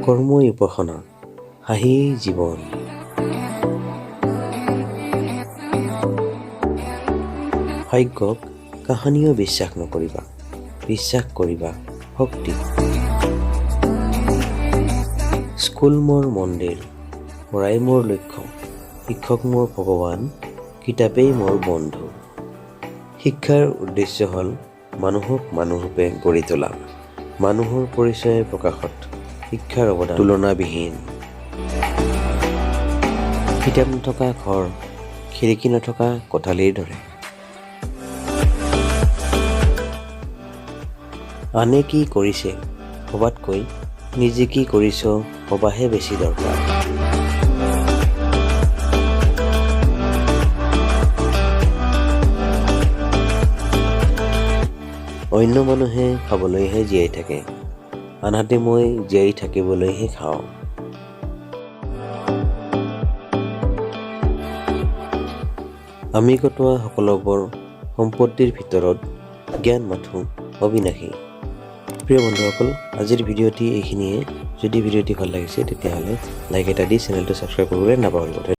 কৰ্মই উপাসনা, হাঁহিয়েই জীৱন। ভাগ্যক কাহানিও বিশ্বাস নকৰিবা, বিশ্বাস কৰিবা শক্তিক। স্কুল মোৰ মন্দিৰ, পঢ়াই মোৰ লক্ষ্য, শিক্ষক মোৰ ভগৱান, কিতাপেই মোৰ বন্ধু। শিক্ষাৰ উদ্দেশ্য হ'ল মানুহক মানুহৰূপে গঢ়ি তোলা। মানুহৰ পৰিচয় প্ৰকাশত শিক্ষাৰ অৱদান তুলনাবিহীন। কিতাপ নথকা ঘৰ খিৰিকী নথকা কোঠালিৰ দৰে। আনে কি কৰিছে ভবাতকৈ নিজে কি কৰিছ ভবাহে বেছি দৰকাৰ। অন্য মানুহে খাবলৈহে জীয়াই থাকে, আনহাতে মই জীয়াই থাকিবলৈহে খাওঁ। আমি কটোৱা সকলোবোৰ সম্পত্তিৰ ভিতৰত জ্ঞান মাথো অবিনাশী। প্ৰিয় বন্ধুসকল, আজিৰ ভিডিঅ'টি এইখিনিয়ে। যদি ভিডিঅ'টি ভাল লাগিছে তেতিয়াহ'লে লাইক এটা দি চেনেলটো ছাবস্ক্ৰাইব কৰিবলৈ নাপাহৰিব।